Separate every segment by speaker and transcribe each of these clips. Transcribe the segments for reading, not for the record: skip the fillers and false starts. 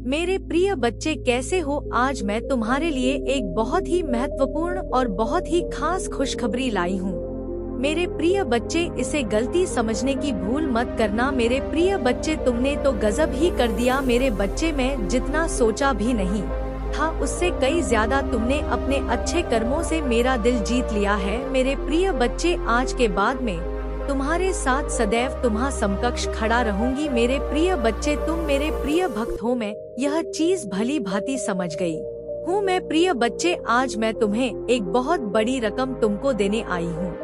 Speaker 1: मेरे प्रिय बच्चे, कैसे हो? आज मैं तुम्हारे लिए एक बहुत ही महत्वपूर्ण और बहुत ही खास खुशखबरी लाई हूँ। मेरे प्रिय बच्चे, इसे गलती समझने की भूल मत करना। मेरे प्रिय बच्चे, तुमने तो गजब ही कर दिया। मेरे बच्चे, मैं जितना सोचा भी नहीं था उससे कई ज्यादा तुमने अपने अच्छे कर्मों से मेरा दिल जीत लिया है। मेरे प्रिय बच्चे, आज के बाद में तुम्हारे साथ सदैव तुम्हारा समकक्ष खड़ा रहूंगी। मेरे प्रिय बच्चे, तुम मेरे प्रिय भक्त हो, मैं यह चीज भली भांति समझ गई हूँ। मैं प्रिय बच्चे, आज मैं तुम्हें एक बहुत बड़ी रकम तुमको देने आई हूँ।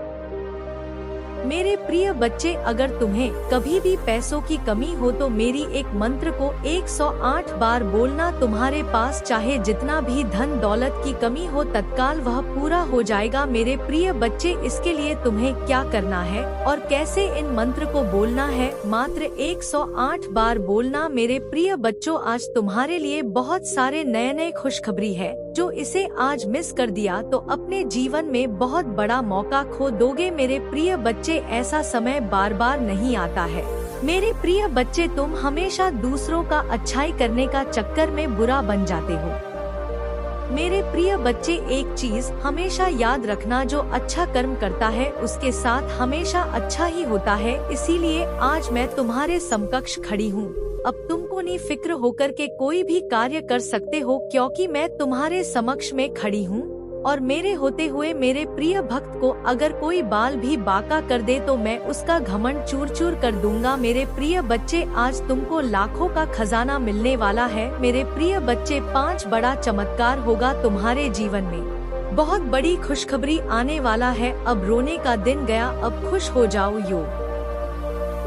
Speaker 1: मेरे प्रिय बच्चे, अगर तुम्हें कभी भी पैसों की कमी हो तो मेरी एक मंत्र को 108 बार बोलना। तुम्हारे पास चाहे जितना भी धन दौलत की कमी हो, तत्काल वह पूरा हो जाएगा। मेरे प्रिय बच्चे, इसके लिए तुम्हें क्या करना है और कैसे इन मंत्र को बोलना है, मात्र 108 बार बोलना। मेरे प्रिय बच्चों, आज तुम्हारे लिए बहुत सारे नए खुशखबरी है। जो इसे आज मिस कर दिया तो अपने जीवन में बहुत बड़ा मौका खो दोगे। मेरे प्रिय बच्चे, ऐसा समय बार बार नहीं आता है। मेरे प्रिय बच्चे, तुम हमेशा दूसरों का अच्छाई करने का चक्कर में बुरा बन जाते हो। मेरे प्रिय बच्चे, एक चीज हमेशा याद रखना, जो अच्छा कर्म करता है उसके साथ हमेशा अच्छा ही होता है। इसीलिए आज मैं तुम्हारे समकक्ष खड़ी हूँ। अब तुमको निफिक्र होकर के कोई भी कार्य कर सकते हो, क्योंकि मैं तुम्हारे समक्ष में खड़ी हूँ। और मेरे होते हुए मेरे प्रिय भक्त को अगर कोई बाल भी बाका कर दे तो मैं उसका घमंड चूर चूर कर दूंगा। मेरे प्रिय बच्चे, आज तुमको लाखों का खजाना मिलने वाला है। मेरे प्रिय बच्चे, 5 बड़ा चमत्कार होगा तुम्हारे जीवन में। बहुत बड़ी खुशखबरी आने वाला है। अब रोने का दिन गया, अब खुश हो जाओ। यो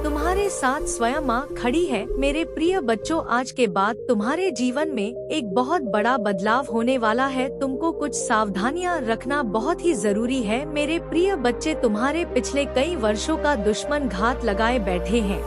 Speaker 1: तुम्हारे साथ स्वयं माँ खड़ी है। मेरे प्रिय बच्चों, आज के बाद तुम्हारे जीवन में एक बहुत बड़ा बदलाव होने वाला है। तुमको कुछ सावधानियाँ रखना बहुत ही जरूरी है। मेरे प्रिय बच्चे, तुम्हारे पिछले कई वर्षों का दुश्मन घात लगाए बैठे हैं।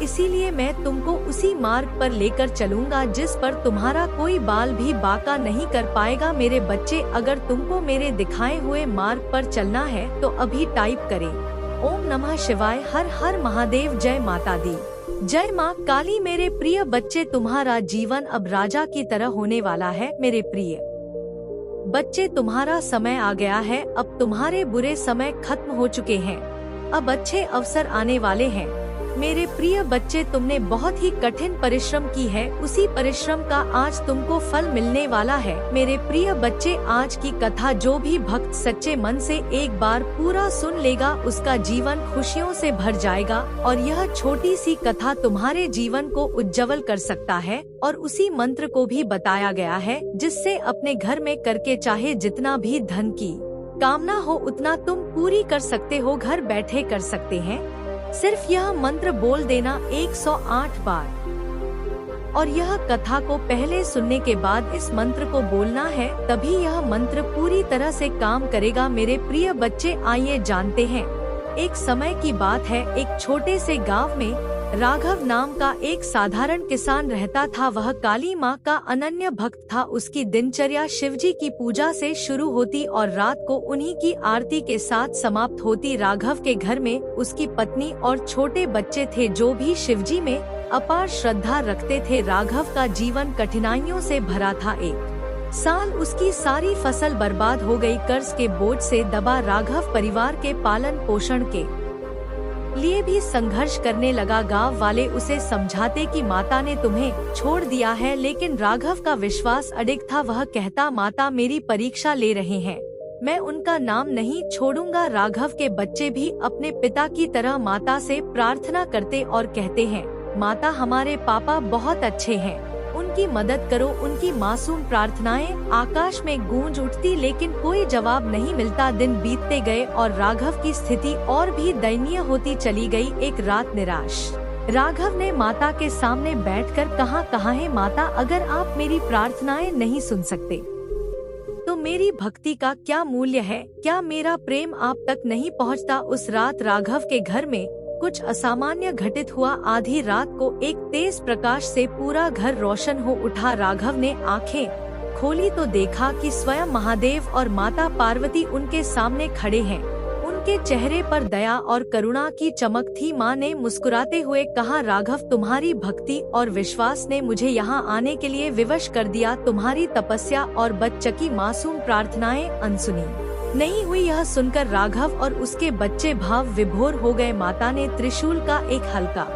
Speaker 1: इसीलिए मैं तुमको उसी मार्ग पर लेकर चलूंगा जिस पर तुम्हारा कोई बाल भी बाका नहीं कर पाएगा। मेरे बच्चे, अगर तुमको मेरे दिखाए हुए मार्ग पर चलना है तो अभी टाइप करें ओम नमः शिवाय, हर हर महादेव, जय माता दी, जय माँ काली। मेरे प्रिय बच्चे, तुम्हारा जीवन अब राजा की तरह होने वाला है। मेरे प्रिय बच्चे, तुम्हारा समय आ गया है। अब तुम्हारे बुरे समय खत्म हो चुके हैं, अब अच्छे अवसर आने वाले हैं। मेरे प्रिय बच्चे, तुमने बहुत ही कठिन परिश्रम की है, उसी परिश्रम का आज तुमको फल मिलने वाला है। मेरे प्रिय बच्चे, आज की कथा जो भी भक्त सच्चे मन से एक बार पूरा सुन लेगा उसका जीवन खुशियों से भर जाएगा। और यह छोटी सी कथा तुम्हारे जीवन को उज्जवल कर सकता है। और उसी मंत्र को भी बताया गया है जिससे अपने घर में करके चाहे जितना भी धन की कामना हो उतना तुम पूरी कर सकते हो, घर बैठे कर सकते हैं। सिर्फ यह मंत्र बोल देना 108 बार। और यह कथा को पहले सुनने के बाद इस मंत्र को बोलना है, तभी यह मंत्र पूरी तरह से काम करेगा। मेरे प्रिय बच्चे, आइए जानते हैं। एक समय की बात है, एक छोटे से गांव में राघव नाम का एक साधारण किसान रहता था। वह काली माँ का अनन्य भक्त था। उसकी दिनचर्या शिवजी की पूजा से शुरू होती और रात को उन्हीं की आरती के साथ समाप्त होती। राघव के घर में उसकी पत्नी और छोटे बच्चे थे जो भी शिवजी में अपार श्रद्धा रखते थे। राघव का जीवन कठिनाइयों से भरा था। एक साल उसकी सारी फसल बर्बाद हो गई। कर्ज के बोझ से दबा राघव परिवार के पालन पोषण के लिए भी संघर्ष करने लगा। गांव वाले उसे समझाते कि माता ने तुम्हें छोड़ दिया है, लेकिन राघव का विश्वास अडिग था। वह कहता, माता मेरी परीक्षा ले रहे हैं, मैं उनका नाम नहीं छोड़ूंगा। राघव के बच्चे भी अपने पिता की तरह माता से प्रार्थना करते और कहते हैं, माता हमारे पापा बहुत अच्छे हैं, उनकी मदद करो। उनकी मासूम प्रार्थनाएं आकाश में गूंज उठती, लेकिन कोई जवाब नहीं मिलता। दिन बीतते गए और राघव की स्थिति और भी दयनीय होती चली गई। एक रात निराश राघव ने माता के सामने बैठकर कहा है माता, अगर आप मेरी प्रार्थनाएं नहीं सुन सकते तो मेरी भक्ति का क्या मूल्य है? क्या मेरा प्रेम आप तक नहीं पहुंचता? उस रात राघव के घर में कुछ असामान्य घटित हुआ। आधी रात को एक तेज प्रकाश से पूरा घर रोशन हो उठा। राघव ने आंखें खोली तो देखा कि स्वयं महादेव और माता पार्वती उनके सामने खड़े हैं। उनके चेहरे पर दया और करुणा की चमक थी। माँ ने मुस्कुराते हुए कहा, राघव, तुम्हारी भक्ति और विश्वास ने मुझे यहाँ आने के लिए विवश कर दिया। तुम्हारी तपस्या और बच्चकी मासूम प्रार्थनाएं अनसुनी नहीं हुई। यह सुनकर राघव और उसके बच्चे भाव विभोर हो गए। माता ने त्रिशूल का एक हल्का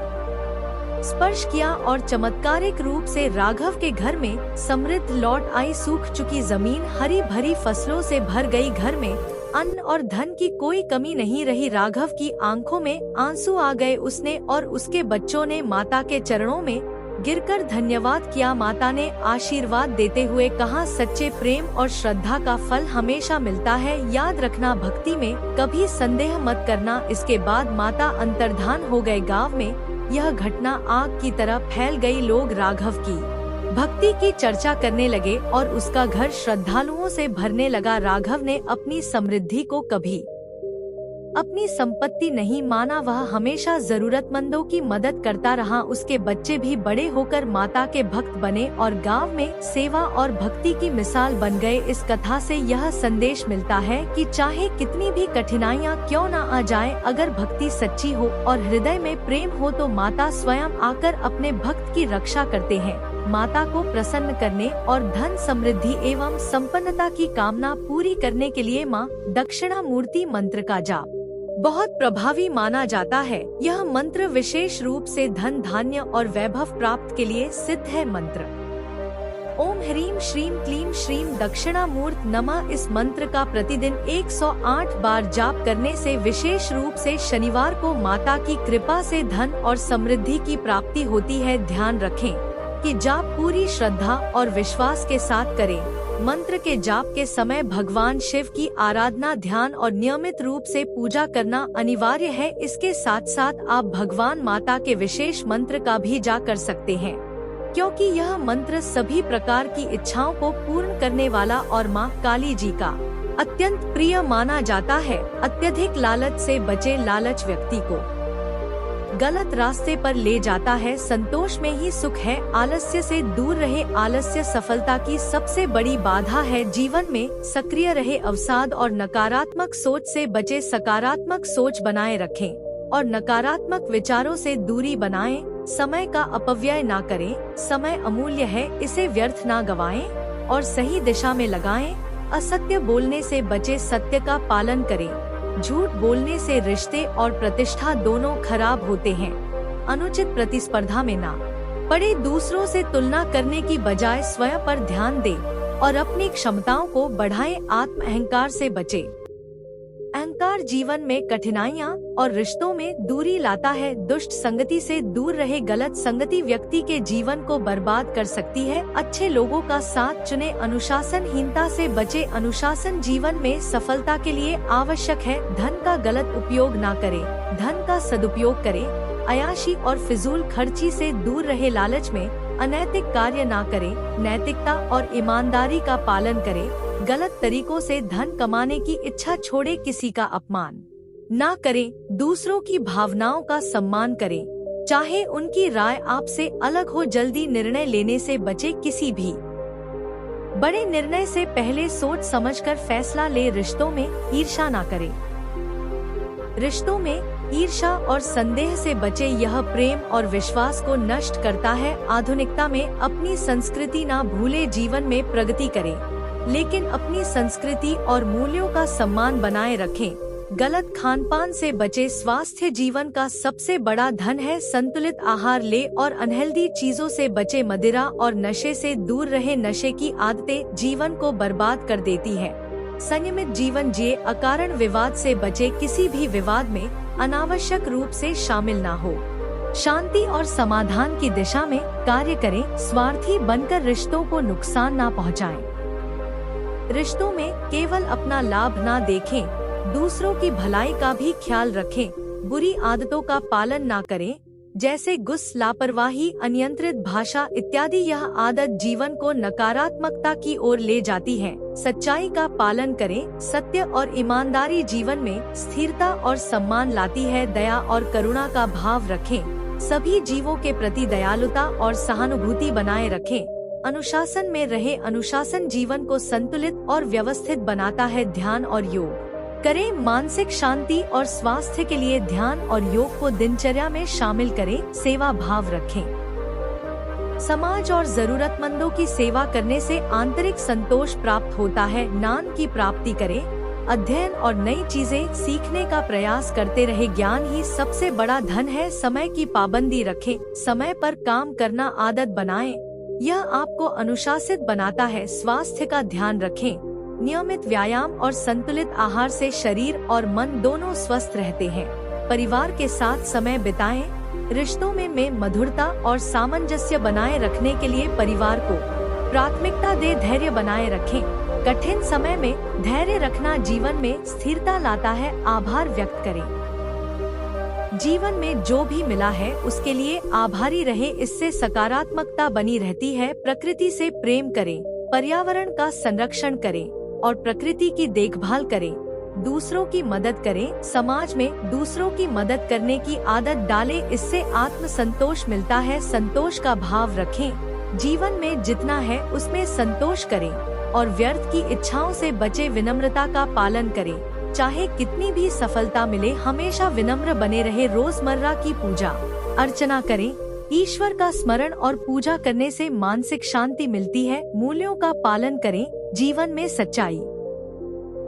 Speaker 1: स्पर्श किया और चमत्कारिक रूप से राघव के घर में समृद्ध लौट आई। सूख चुकी जमीन हरी भरी फसलों से भर गई। घर में अन्न और धन की कोई कमी नहीं रही। राघव की आंखों में आंसू आ गए। उसने और उसके बच्चों ने माता के चरणों में गिरकर धन्यवाद किया। माता ने आशीर्वाद देते हुए कहा, सच्चे प्रेम और श्रद्धा का फल हमेशा मिलता है। याद रखना, भक्ति में कभी संदेह मत करना। इसके बाद माता अंतर्धान हो गए। गांव में यह घटना आग की तरह फैल गई। लोग राघव की भक्ति की चर्चा करने लगे और उसका घर श्रद्धालुओं से भरने लगा। राघव ने अपनी समृद्धि को कभी अपनी संपत्ति नहीं माना। वह हमेशा जरूरतमंदों की मदद करता रहा। उसके बच्चे भी बड़े होकर माता के भक्त बने और गांव में सेवा और भक्ति की मिसाल बन गए। इस कथा से यह संदेश मिलता है कि चाहे कितनी भी कठिनाइयां क्यों न आ जाएं, अगर भक्ति सच्ची हो और हृदय में प्रेम हो तो माता स्वयं आकर अपने भक्त की रक्षा करते हैं। माता को प्रसन्न करने और धन समृद्धि एवं संपन्नता की कामना पूरी करने के लिए माँ दक्षिणामूर्ति मंत्र का जाप बहुत प्रभावी माना जाता है। यह मंत्र विशेष रूप से धन, धान्य और वैभव प्राप्त के लिए सिद्ध है। मंत्र ओम ह्रीम श्रीम क्लीम श्रीम दक्षिणामूर्त नमः। इस मंत्र का प्रतिदिन 108 बार जाप करने से विशेष रूप से शनिवार को माता की कृपा से धन और समृद्धि की प्राप्ति होती है। ध्यान रखें कि जाप पूरी श्रद्धा और विश्वास के साथ करें। मंत्र के जाप के समय भगवान शिव की आराधना, ध्यान और नियमित रूप से पूजा करना अनिवार्य है। इसके साथ साथ आप भगवान माता के विशेष मंत्र का भी जाप कर सकते हैं, क्योंकि यह मंत्र सभी प्रकार की इच्छाओं को पूर्ण करने वाला और माँ काली जी का अत्यंत प्रिय माना जाता है। अत्यधिक लालच से बचे। लालच व्यक्ति को गलत रास्ते पर ले जाता है। संतोष में ही सुख है। आलस्य से दूर रहे। आलस्य सफलता की सबसे बड़ी बाधा है। जीवन में सक्रिय रहे। अवसाद और नकारात्मक सोच से बचे। सकारात्मक सोच बनाए रखें और नकारात्मक विचारों से दूरी बनाएं। समय का अपव्यय ना करें। समय अमूल्य है, इसे व्यर्थ ना गवाएं और सही दिशा में लगाएं। असत्य बोलने से बचे। सत्य का पालन करें। झूठ बोलने से रिश्ते और प्रतिष्ठा दोनों खराब होते हैं। अनुचित प्रतिस्पर्धा में ना पड़े। दूसरों से तुलना करने की बजाय स्वयं पर ध्यान दें और अपनी क्षमताओं को बढ़ाएं। आत्म अहंकार से बचे। अहंकार जीवन में कठिनाइयां और रिश्तों में दूरी लाता है। दुष्ट संगति से दूर रहे। गलत संगति व्यक्ति के जीवन को बर्बाद कर सकती है। अच्छे लोगों का साथ चुने। अनुशासनहीनता से बचे। अनुशासन जीवन में सफलता के लिए आवश्यक है। धन का गलत उपयोग ना करें, धन का सदुपयोग करें। अयाशी और फिजूल खर्ची से दूर रहे। लालच में अनैतिक कार्य ना करें। नैतिकता और ईमानदारी का पालन करें। गलत तरीकों से धन कमाने की इच्छा छोड़े। किसी का अपमान ना करें। दूसरों की भावनाओं का सम्मान करें, चाहे उनकी राय आपसे अलग हो। जल्दी निर्णय लेने से बचे। किसी भी बड़े निर्णय से पहले सोच समझकर फैसला ले। रिश्तों में ईर्ष्या ना करें। रिश्तों में ईर्ष्या और संदेह से बचे। यह प्रेम और विश्वास को नष्ट करता है। आधुनिकता में अपनी संस्कृति ना भूले। जीवन में प्रगति करें, लेकिन अपनी संस्कृति और मूल्यों का सम्मान बनाए रखें। गलत खानपान से बचे। स्वास्थ्य जीवन का सबसे बड़ा धन है। संतुलित आहार ले और अनहेल्दी चीजों से बचे। मदिरा और नशे से दूर रहे। नशे की आदतें जीवन को बर्बाद कर देती है। संयमित जीवन जिए। अकारण विवाद से बचे। किसी भी विवाद में अनावश्यक रूप से शामिल ना हो। शांति और समाधान की दिशा में कार्य करें। स्वार्थी बनकर रिश्तों को नुकसान ना पहुंचाएं। रिश्तों में केवल अपना लाभ ना देखें, दूसरों की भलाई का भी ख्याल रखें। बुरी आदतों का पालन ना करें, जैसे गुस्सा, लापरवाही, अनियंत्रित भाषा इत्यादि। यह आदत जीवन को नकारात्मकता की ओर ले जाती है। सच्चाई का पालन करें। सत्य और ईमानदारी जीवन में स्थिरता और सम्मान लाती है। दया और करुणा का भाव रखें। सभी जीवों के प्रति दयालुता और सहानुभूति बनाए रखें। अनुशासन में रहे। अनुशासन जीवन को संतुलित और व्यवस्थित बनाता है। ध्यान और योग करें। मानसिक शांति और स्वास्थ्य के लिए ध्यान और योग को दिनचर्या में शामिल करें। सेवा भाव रखें। समाज और जरूरतमंदों की सेवा करने से आंतरिक संतोष प्राप्त होता है। ज्ञान की प्राप्ति करें। अध्ययन और नई चीजें सीखने का प्रयास करते रहे। ज्ञान ही सबसे बड़ा धन है। समय की पाबंदी रखें। समय पर काम करना आदत बनाएं। यह आपको अनुशासित बनाता है। स्वास्थ्य का ध्यान रखें। नियमित व्यायाम और संतुलित आहार से शरीर और मन दोनों स्वस्थ रहते हैं। परिवार के साथ समय बिताएं। रिश्तों में मधुरता और सामंजस्य बनाए रखने के लिए परिवार को प्राथमिकता दे। धैर्य बनाए रखें। कठिन समय में धैर्य रखना जीवन में स्थिरता लाता है। आभार व्यक्त करें। जीवन में जो भी मिला है उसके लिए आभारी रहे। इससे सकारात्मकता बनी रहती है। प्रकृति से प्रेम करें। पर्यावरण का संरक्षण करें और प्रकृति की देखभाल करें। दूसरों की मदद करें। समाज में दूसरों की मदद करने की आदत डालें। इससे आत्म संतोष मिलता है। संतोष का भाव रखें। जीवन में जितना है उसमें संतोष करें और व्यर्थ की इच्छाओं से बचे। विनम्रता का पालन करें। चाहे कितनी भी सफलता मिले हमेशा विनम्र बने रहे। रोजमर्रा की पूजा अर्चना करें। ईश्वर का स्मरण और पूजा करने से मानसिक शांति मिलती है। मूल्यों का पालन करें। जीवन में सच्चाई,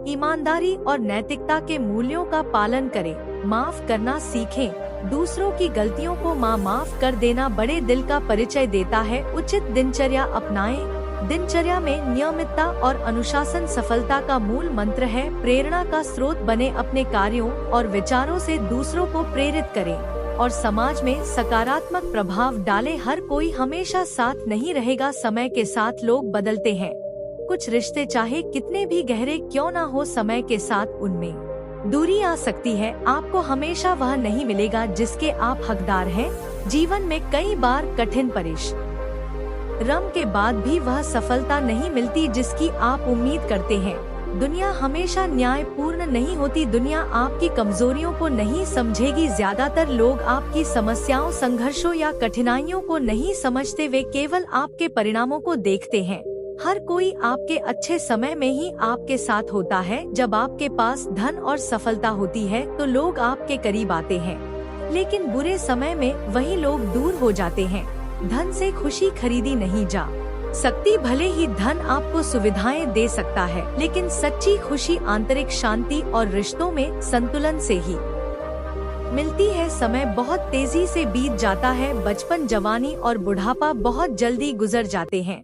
Speaker 1: ईमानदारी और नैतिकता के मूल्यों का पालन करें। माफ करना सीखें। दूसरों की गलतियों को माफ कर देना बड़े दिल का परिचय देता है। उचित दिनचर्या अपनाएं। दिनचर्या में नियमितता और अनुशासन सफलता का मूल मंत्र है। प्रेरणा का स्रोत बने। अपने कार्यों और विचारों से दूसरों को प्रेरित करें और समाज में सकारात्मक प्रभाव डालें। हर कोई हमेशा साथ नहीं रहेगा। समय के साथ लोग बदलते हैं। कुछ रिश्ते चाहे कितने भी गहरे क्यों ना हो, समय के साथ उनमें दूरी आ सकती है। आपको हमेशा वह नहीं मिलेगा जिसके आप हकदार हैं। जीवन में कई बार कठिन परिश्रम के बाद भी वह सफलता नहीं मिलती जिसकी आप उम्मीद करते हैं। दुनिया हमेशा न्यायपूर्ण नहीं होती। दुनिया आपकी कमजोरियों को नहीं समझेगी। ज्यादातर लोग आपकी समस्याओं, संघर्षों या कठिनाइयों को नहीं समझते। वे केवल आपके परिणामों को देखते हैं। हर कोई आपके अच्छे समय में ही आपके साथ होता है। जब आपके पास धन और सफलता होती है तो लोग आपके करीब आते हैं, लेकिन बुरे समय में वही लोग दूर हो जाते हैं। धन से खुशी खरीदी नहीं जा सकती। भले ही धन आपको सुविधाएं दे सकता है, लेकिन सच्ची खुशी आंतरिक शांति और रिश्तों में संतुलन से ही मिलती है। समय बहुत तेजी से बीत जाता है। बचपन, जवानी और बुढ़ापा बहुत जल्दी गुजर जाते हैं।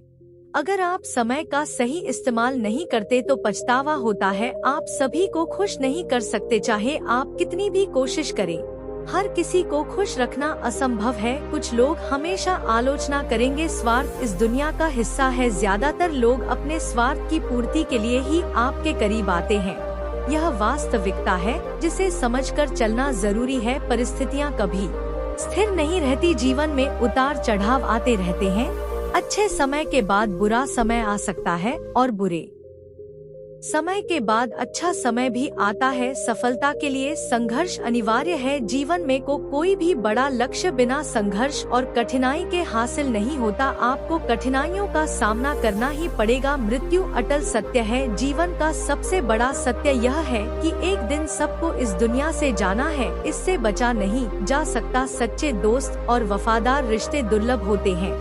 Speaker 1: अगर आप समय का सही इस्तेमाल नहीं करते तो पछतावा होता है। आप सभी को खुश नहीं कर सकते, चाहे आप कितनी भी कोशिश करें। हर किसी को खुश रखना असंभव है। कुछ लोग हमेशा आलोचना करेंगे। स्वार्थ इस दुनिया का हिस्सा है। ज्यादातर लोग अपने स्वार्थ की पूर्ति के लिए ही आपके करीब आते हैं। यह वास्तविकता है जिसे समझकर चलना जरूरी है। परिस्थितियाँ कभी स्थिर नहीं रहती। जीवन में उतार चढ़ाव आते रहते हैं। अच्छे समय के बाद बुरा समय आ सकता है और बुरे समय के बाद अच्छा समय भी आता है। सफलता के लिए संघर्ष अनिवार्य है। जीवन में कोई भी बड़ा लक्ष्य बिना संघर्ष और कठिनाई के हासिल नहीं होता। आपको कठिनाइयों का सामना करना ही पड़ेगा। मृत्यु अटल सत्य है। जीवन का सबसे बड़ा सत्य यह है कि एक दिन सबको इस दुनिया से जाना है। इससे बचा नहीं जा सकता। सच्चे दोस्त और वफादार रिश्ते दुर्लभ होते हैं।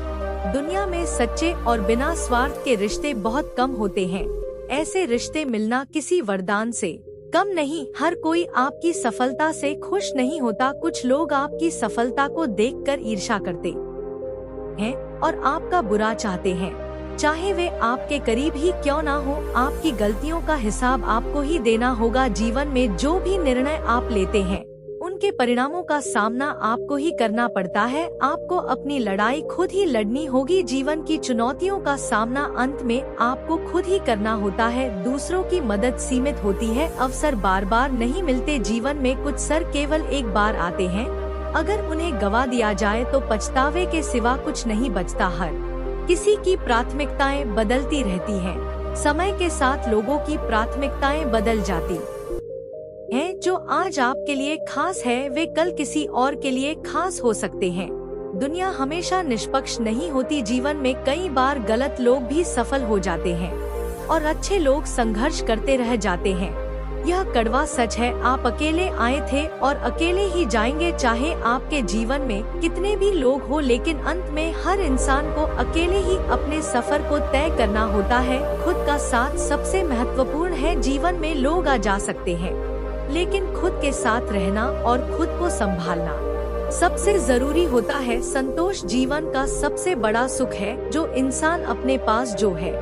Speaker 1: दुनिया में सच्चे और बिना स्वार्थ के रिश्ते बहुत कम होते हैं। ऐसे रिश्ते मिलना किसी वरदान से कम नहीं। हर कोई आपकी सफलता से खुश नहीं होता। कुछ लोग आपकी सफलता को देखकर ईर्ष्या करते हैं और आपका बुरा चाहते हैं, चाहे वे आपके करीब ही क्यों ना हो। आपकी गलतियों का हिसाब आपको ही देना होगा। जीवन में जो भी निर्णय आप लेते हैं उनके परिणामों का सामना आपको ही करना पड़ता है। आपको अपनी लड़ाई खुद ही लड़नी होगी। जीवन की चुनौतियों का सामना अंत में आपको खुद ही करना होता है। दूसरों की मदद सीमित होती है। अवसर बार बार नहीं मिलते। जीवन में कुछ सर केवल एक बार आते हैं। अगर उन्हें गवा दिया जाए तो पछतावे के सिवा कुछ नहीं बचता। हर किसी की प्राथमिकताएं बदलती रहती हैं। समय के साथ लोगों की प्राथमिकताएं बदल जाती हैं। जो आज आपके लिए खास है वे कल किसी और के लिए खास हो सकते हैं। दुनिया हमेशा निष्पक्ष नहीं होती। जीवन में कई बार गलत लोग भी सफल हो जाते हैं और अच्छे लोग संघर्ष करते रह जाते हैं। यह कड़वा सच है, आप अकेले आए थे और अकेले ही जाएंगे, चाहे आपके जीवन में कितने भी लोग हो, लेकिन अंत में हर इंसान को अकेले ही अपने सफर को तय करना होता है। खुद का साथ सबसे महत्वपूर्ण है। जीवन में लोग आ जा सकते हैं, लेकिन खुद के साथ रहना और खुद को संभालना सबसे जरूरी होता है। संतोष जीवन का सबसे बड़ा सुख है। जो इंसान अपने पास जो है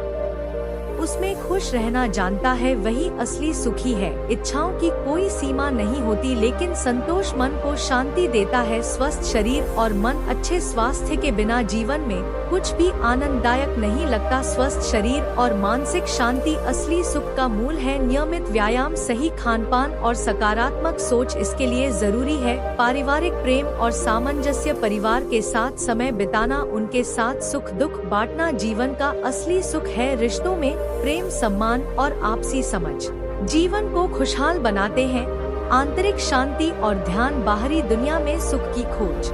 Speaker 1: उसमें खुश रहना जानता है, वही असली सुखी है। इच्छाओं की कोई सीमा नहीं होती, लेकिन संतोष मन को शांति देता है। स्वस्थ शरीर और मन अच्छे स्वास्थ्य के बिना जीवन में कुछ भी आनंददायक नहीं लगता। स्वस्थ शरीर और मानसिक शांति असली सुख का मूल है। नियमित व्यायाम, सही खानपान और सकारात्मक सोच इसके लिए जरूरी है। पारिवारिक प्रेम और सामंजस्य, परिवार के साथ समय बिताना, उनके साथ सुख दुख बांटना जीवन का असली सुख है। रिश्तों में प्रेम, सम्मान और आपसी समझ जीवन को खुशहाल बनाते हैं। आंतरिक शांति और ध्यान, बाहरी दुनिया में सुख की खोज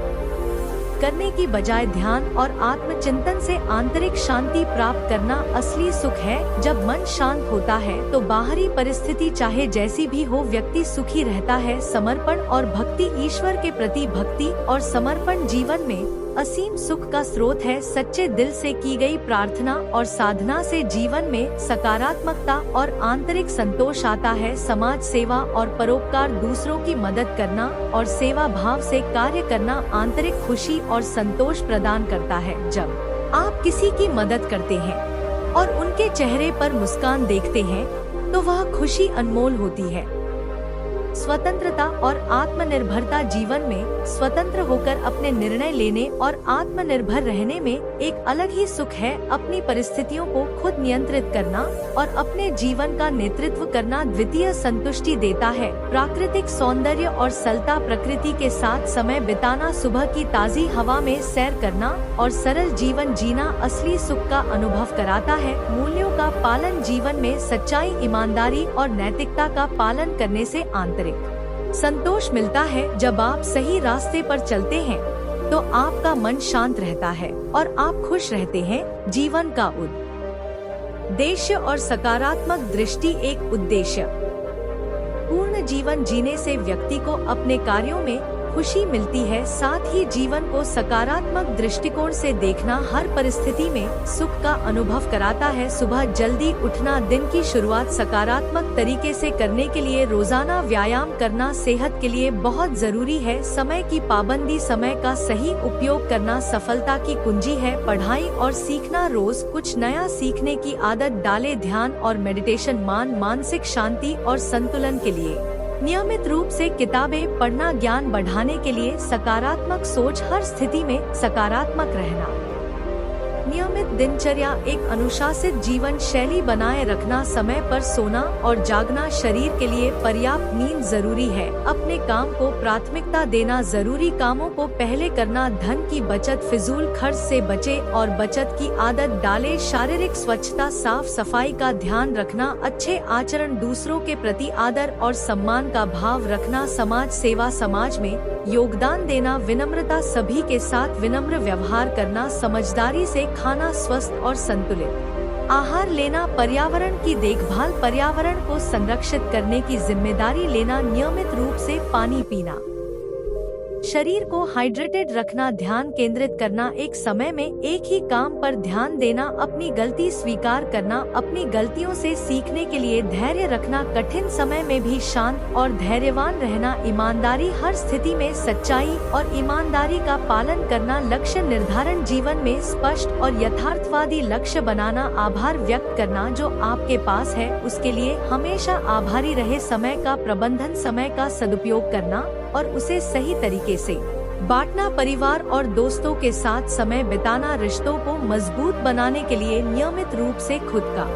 Speaker 1: करने की बजाय ध्यान और आत्मचिंतन से आंतरिक शांति प्राप्त करना असली सुख है। जब मन शांत होता है तो बाहरी परिस्थिति चाहे जैसी भी हो, व्यक्ति सुखी रहता है। समर्पण और भक्ति, ईश्वर के प्रति भक्ति और समर्पण जीवन में असीम सुख का स्रोत है। सच्चे दिल से की गई प्रार्थना और साधना से जीवन में सकारात्मकता और आंतरिक संतोष आता है। समाज सेवा और परोपकार, दूसरों की मदद करना और सेवा भाव से कार्य करना आंतरिक खुशी और संतोष प्रदान करता है। जब आप किसी की मदद करते हैं और उनके चेहरे पर मुस्कान देखते हैं तो वह खुशी अनमोल होती है। स्वतंत्रता और आत्मनिर्भरता, जीवन में स्वतंत्र होकर अपने निर्णय लेने और आत्मनिर्भर रहने में एक अलग ही सुख है। अपनी परिस्थितियों को खुद नियंत्रित करना और अपने जीवन का नेतृत्व करना द्वितीय संतुष्टि देता है। प्राकृतिक सौंदर्य और सरलता, प्रकृति के साथ समय बिताना, सुबह की ताज़ी हवा में सैर करना और सरल जीवन जीना असली सुख का अनुभव कराता है। मूल्यों का पालन, जीवन में सच्चाई, ईमानदारी और नैतिकता का पालन करने से आंतरिक संतोष मिलता है। जब आप सही रास्ते पर चलते हैं तो आपका मन शांत रहता है और आप खुश रहते हैं। जीवन का उद्देश्य और सकारात्मक दृष्टि, एक उद्देश्य पूर्ण जीवन जीने से व्यक्ति को अपने कार्यों में खुशी मिलती है। साथ ही जीवन को सकारात्मक दृष्टिकोण से देखना हर परिस्थिति में सुख का अनुभव कराता है। सुबह जल्दी उठना, दिन की शुरुआत सकारात्मक तरीके से करने के लिए रोजाना व्यायाम करना सेहत के लिए बहुत जरूरी है। समय की पाबंदी, समय का सही उपयोग करना सफलता की कुंजी है। पढ़ाई और सीखना, रोज कुछ नया सीखने की आदत डाले। ध्यान और मेडिटेशन, मानसिक शांति और संतुलन के लिए नियमित रूप से किताबें पढ़ना, ज्ञान बढ़ाने के लिए सकारात्मक सोच, हर स्थिति में सकारात्मक रहना। नियमित दिनचर्या, एक अनुशासित जीवन शैली बनाए रखना, समय पर सोना और जागना, शरीर के लिए पर्याप्त नींद जरूरी है। अपने काम को प्राथमिकता देना, जरूरी कामों को पहले करना। धन की बचत, फिजूल खर्च से बचे और बचत की आदत डाले। शारीरिक स्वच्छता, साफ सफाई का ध्यान रखना, अच्छे आचरण, दूसरों के प्रति आदर और सम्मान का भाव रखना। समाज सेवा, समाज में योगदान देना, विनम्रता, सभी के साथ विनम्र व्यवहार करना। समझदारी से खाना, स्वस्थ और संतुलित आहार लेना। पर्यावरण की देखभाल, पर्यावरण को संरक्षित करने की जिम्मेदारी लेना। नियमित रूप से पानी पीना, शरीर को हाइड्रेटेड रखना, ध्यान केंद्रित करना, एक समय में एक ही काम पर ध्यान देना। अपनी गलती स्वीकार करना, अपनी गलतियों से सीखने के लिए धैर्य रखना। कठिन समय में भी शांत और धैर्यवान रहना। ईमानदारी, हर स्थिति में सच्चाई और ईमानदारी का पालन करना। लक्ष्य निर्धारण, जीवन में स्पष्ट और यथार्थवादी लक्ष्य बनाना। आभार व्यक्त करना, जो आपके पास है उसके लिए हमेशा आभारी रहे। समय का प्रबंधन, समय का सदुपयोग करना और उसे सही तरीके से बांटना। परिवार और दोस्तों के साथ समय बिताना, रिश्तों को मजबूत बनाने के लिए नियमित रूप से खुद का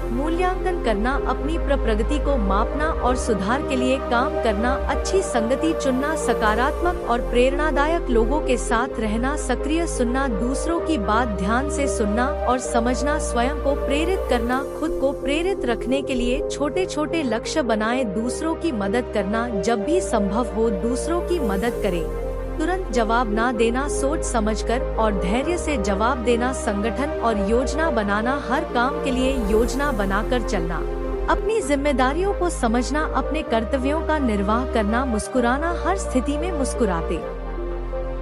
Speaker 1: मूल्यांकन करना, अपनी प्रगति को मापना और सुधार के लिए काम करना। अच्छी संगति चुनना, सकारात्मक और प्रेरणादायक लोगों के साथ रहना। सक्रिय सुनना, दूसरों की बात ध्यान से सुनना और समझना। स्वयं को प्रेरित करना, खुद को प्रेरित रखने के लिए छोटे छोटे लक्ष्य बनाएं। दूसरों की मदद करना, जब भी संभव हो दूसरों की मदद करें। तुरंत जवाब ना देना, सोच समझकर और धैर्य से जवाब देना। संगठन और योजना बनाना, हर काम के लिए योजना बनाकर चलना। अपनी जिम्मेदारियों को समझना, अपने कर्तव्यों का निर्वाह करना, मुस्कुराना, हर स्थिति में मुस्कुराते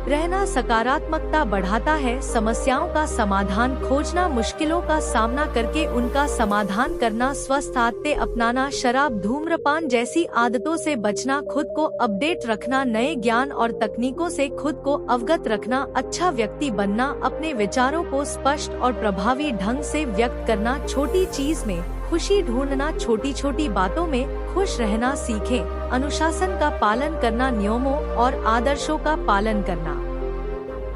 Speaker 1: रहना सकारात्मकता बढ़ाता है। समस्याओं का समाधान खोजना, मुश्किलों का सामना करके उनका समाधान करना, स्वस्थ आदतें अपनाना, शराब धूम्रपान जैसी आदतों से बचना, खुद को अपडेट रखना, नए ज्ञान और तकनीकों से खुद को अवगत रखना, अच्छा व्यक्ति बनना, अपने विचारों को स्पष्ट और प्रभावी ढंग से व्यक्त करना, छोटी चीज में खुशी ढूंढना, छोटी छोटी बातों में खुश रहना सीखें, अनुशासन का पालन करना, नियमों और आदर्शों का पालन करना।